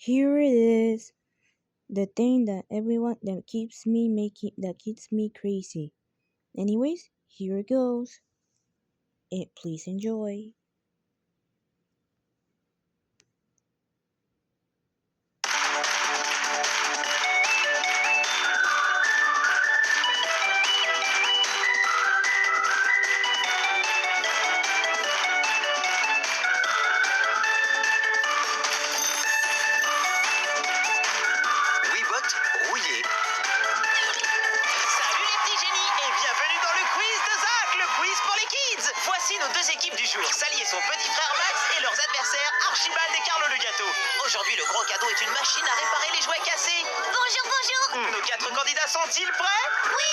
here it is. The thing that keeps me crazy. Anyways, here it goes. Please enjoy. Weebot rouillé. Salut les petits génies et bienvenue dans le quiz de Zach, le quiz pour les kids. Voici nos deux équipes du jour, Sally et son petit frère Max et leurs adversaires Archibald et Carlo le gâteau. Aujourd'hui, le gros cadeau est une machine à réparer les jouets cassés. Bonjour, bonjour. Nos 4 candidats sont-ils prêts? Oui.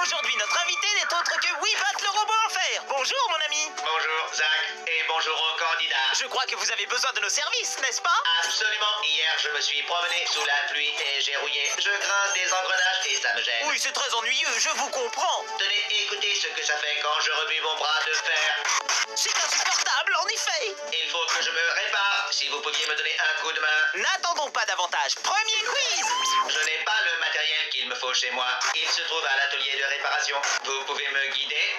Aujourd'hui, notre invité n'est autre que Weebot le robot en fer. Bonjour mon ami. Bonjour Zach et bonjour aux candidats. Je crois que vous avez besoin de nos services, n'est-ce pas? Absolument, hier je me suis promené sous la pluie et j'ai rouillé. Je grince des engrenages et ça me gêne. Oui, c'est très ennuyeux, je vous comprends. Tenez, écoutez ce que ça fait quand je remue mon bras de fer. C'est insupportable, en effet. Il faut que je me répare. Si vous pouviez me donner un coup de main. N'attendons pas davantage. Premier quiz. Je n'ai pas le matériel qu'il me faut chez moi. Il se trouve à l'atelier de réparation. Vous pouvez me guider?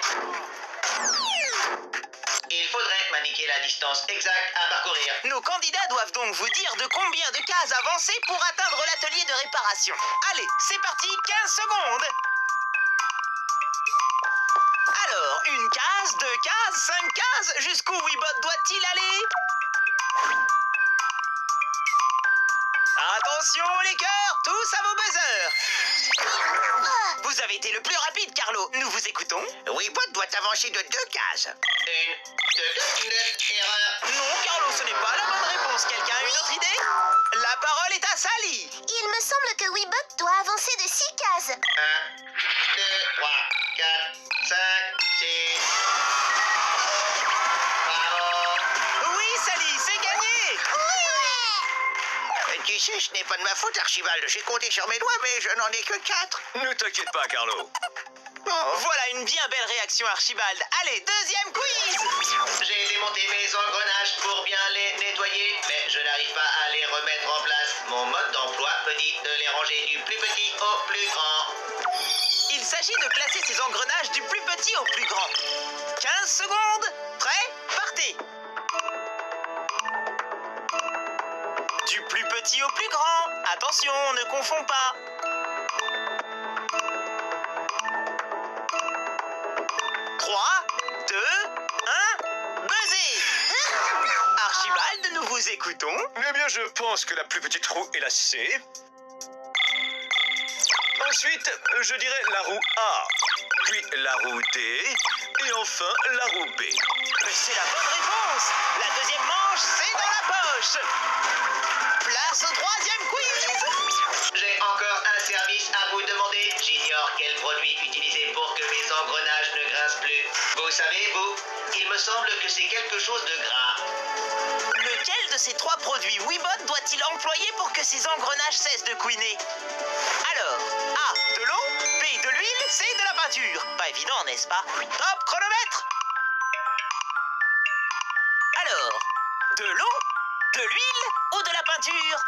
Il faudrait m'indiquer la distance exacte à parcourir. Nos candidats doivent donc vous dire de combien de cases avancer pour atteindre l'atelier de réparation. Allez, c'est parti, 15 secondes. Alors, une case, 2 cases, 5 cases, jusqu'où Weebot doit-il aller? Attention les cœurs, tous à vos buzzers. Vous avez été le plus rapide, Carlo. Nous vous écoutons. Weebot doit avancer de 2 cases. Une erreur. Non, Carlo, ce n'est pas la bonne réponse. Quelqu'un a une autre idée? La parole est à Sally. Il me semble que Weebot doit avancer de 6 cases. 1, 2, 3, 4, 5, 6. Bravo. Oui, Sally, c'est gagné. Tu sais, ce n'est pas de ma faute, Archibald. J'ai compté sur mes doigts, mais je n'en ai que 4. Ne t'inquiète pas, Carlo. Voilà une bien belle réaction, Archibald. Allez, deuxième quiz. J'ai démonté mes engrenages pour bien les nettoyer, mais je n'arrive pas à les remettre en place. Mon mode d'emploi me dit de les ranger du plus petit au plus grand. Il s'agit de placer ces engrenages du plus petit au plus grand. 15 secondes. Prêt? Partez. Du plus petit au plus grand. Attention, on ne confond pas. 3, 2, 1, buzzer. Archibald, nous vous écoutons. Eh bien, je pense que la plus petite roue est la C. Ensuite, je dirais la roue A, puis la roue D, et enfin la roue B. Mais c'est la bonne réponse. La deuxième manche, c'est dans la poche. Place au troisième quiz. J'ai encore un service à vous demander. J'ignore quel produit utiliser pour que mes engrenages ne grincent plus. Vous savez, vous, il me semble que c'est quelque chose de gras. Lequel de ces 3 produits Weebot doit-il employer pour que ses engrenages cessent de couiner? Alors, A, de l'eau, B, de l'huile, C, de la peinture. Pas évident, n'est-ce pas? Top chronomètre. Alors, de l'eau, de l'huile ou de la peinture?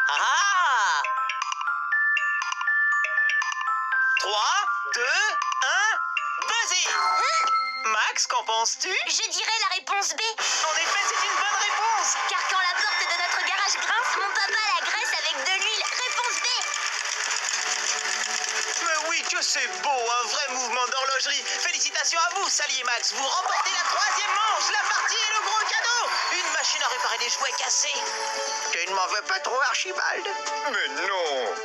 Ah! 3, 2, 1, buzzer! Max, qu'en penses-tu? Je dirais la réponse B. En effet, c'est une bonne réponse! Car quand la porte de notre garage grince, mon papa la graisse avec de l'huile. Réponse B. Mais oui, que c'est beau, un vrai mouvement d'horlogerie. Félicitations à vous, Sally et Max. Vous remportez la 3e manche, la partie et le gros cadeau. Une machine à réparer les jouets cassés. Tu ne m'en veux pas trop, Archibald? Mais non.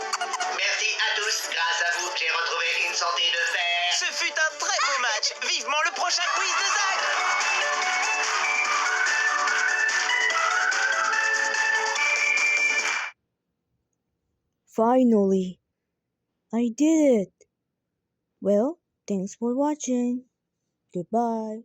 Merci à tous. Grâce à vous, j'ai retrouvé une santé de fer. Ce fut un très beau match. Vivement le prochain quiz de Zach. Finally, I did it. Well, thanks for watching. Goodbye.